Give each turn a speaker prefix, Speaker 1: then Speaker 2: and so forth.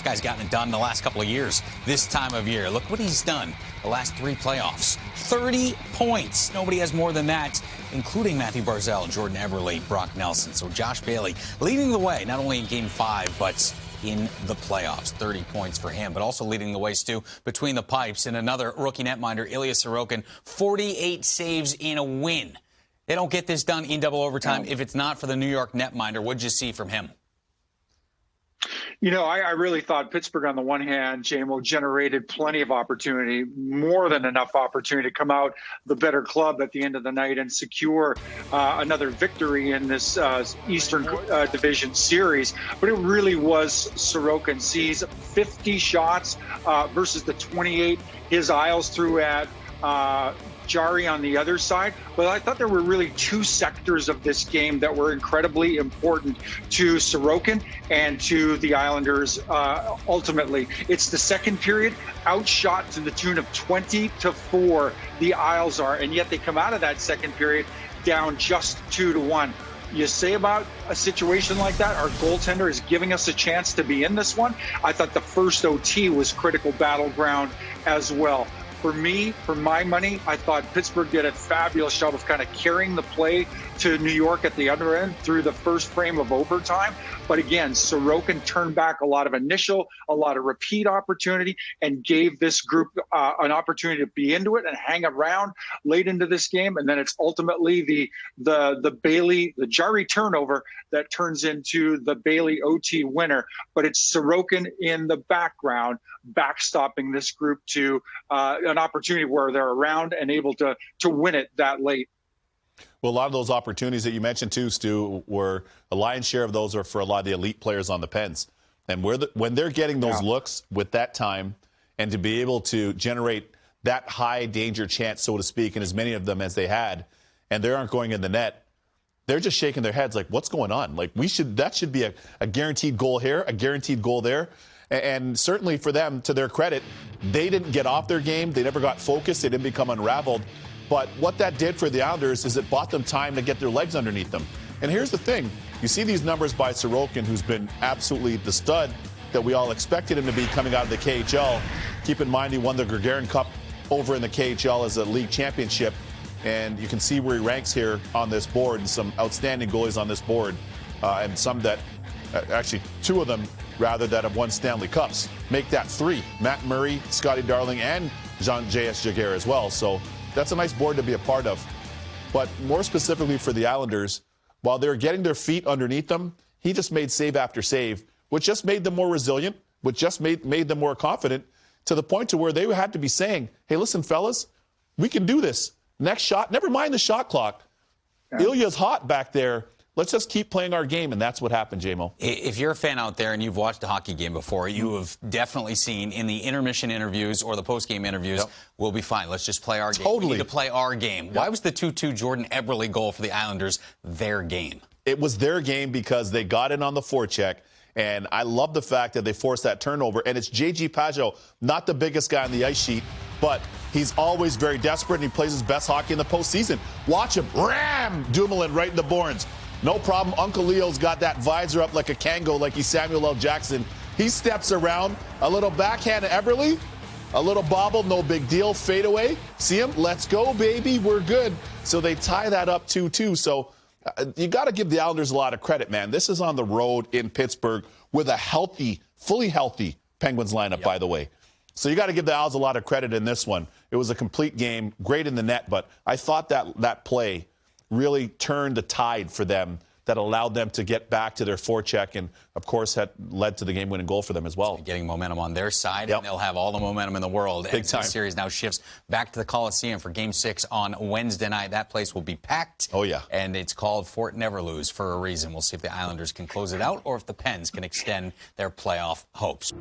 Speaker 1: guy's gotten it done the last couple of years. This time of year, look what he's done the last 3 playoffs. 30 points. Nobody has more than that, including Matthew Barzal, Jordan Eberle, Brock Nelson. So Josh Bailey leading the way, not only in Game 5, but in the playoffs. 30 points for him, but also leading the way, Stu, between the pipes. And another rookie netminder, Ilya Sorokin, 48 saves in a win. They don't get this done in double overtime if it's not for the New York netminder. What'd you see from him?
Speaker 2: You know, I really thought Pittsburgh, on the one hand, JMO, generated plenty of opportunity, more than enough opportunity to come out the better club at the end of the night and secure another victory in this Eastern Division series. But it really was Sorokin. Sees 50 shots versus the 28 his Isles threw at Jari on the other side. But I thought there were really 2 sectors of this game that were incredibly important to Sorokin and to the Islanders ultimately. It's the second period, outshot to the tune of 20-4, the Isles are, and yet they come out of that second period down just 2-1. You say about a situation like that, our goaltender is giving us a chance to be in this one. I thought the first OT was critical battleground as well. For me, for my money, I thought Pittsburgh did a fabulous job of kind of carrying the play to New York at the other end through the first frame of overtime. But again, Sorokin turned back a lot of a lot of repeat opportunity, and gave this group an opportunity to be into it and hang around late into this game. And then it's ultimately the Bailey, the Jari turnover that turns into the Bailey OT winner. But it's Sorokin in the background backstopping this group to an opportunity where they're around and able to win it that late.
Speaker 3: Well, a lot of those opportunities that you mentioned too, Stu, were a lion's share of those are for a lot of the elite players on the Pens. And when they're getting those looks with that time, and to be able to generate that high danger chance, so to speak, and as many of them as they had, and they aren't going in the net, they're just shaking their heads like, what's going on? Like, that should be a guaranteed goal here, a guaranteed goal there. And certainly for them, to their credit, they didn't get off their game. They never got focused. They didn't become unraveled. But what that did for the Islanders is it bought them time to get their legs underneath them. And here's the thing. You see these numbers by Sorokin, who's been absolutely the stud that we all expected him to be coming out of the KHL. Keep in mind, he won the Gagarin Cup over in the KHL as a league championship. And you can see where he ranks here on this board, and some outstanding goalies on this board. And some that, actually 2 of them, rather, that have won Stanley Cups. Make that 3. Matt Murray, Scotty Darling, and J.S. Jaguar as well. So that's a nice board to be a part of. But more specifically for the Islanders, while they were getting their feet underneath them, he just made save after save, which just made them more resilient, which just made them more confident, to the point to where they had to be saying, hey, listen, fellas, we can do this. Next shot, never mind the shot clock. Yeah. Ilya's hot back there. Let's just keep playing our game, and that's what happened, JMO.
Speaker 1: If you're a fan out there and you've watched a hockey game before, you have definitely seen in the intermission interviews or the post-game interviews, we'll be fine. Let's just play our game. We need to play our game. Why was the 2-2 Jordan Eberle goal for the Islanders their game?
Speaker 3: It was their game because they got in on the forecheck, and I love the fact that they forced that turnover. And it's J.G. Pajot, not the biggest guy on the ice sheet, but he's always very desperate, and he plays his best hockey in the postseason. Watch him. Ram! Dumoulin right in the boards. No problem. Uncle Leo's got that visor up like a Kango, like he's Samuel L. Jackson. He steps around. A little backhand to Eberle. A little bobble, no big deal. Fade away. See him? Let's go, baby. We're good. So they tie that up 2-2. So you got to give the Islanders a lot of credit, man. This is on the road in Pittsburgh with a healthy, fully healthy Penguins lineup, by the way. So you got to give the Isles a lot of credit in this one. It was a complete game, great in the net, but I thought that play really turned the tide for them, that allowed them to get back to their forecheck, and, of course, had led to the game-winning goal for them as well.
Speaker 1: Getting momentum on their side, and they'll have all the momentum in the world.
Speaker 3: Big time.
Speaker 1: The series now shifts back to the Coliseum for Game 6 on Wednesday night. That place will be packed.
Speaker 3: Oh, yeah.
Speaker 1: And it's called Fort Never Lose for a reason. We'll see if the Islanders can close it out or if the Pens can extend their playoff hopes.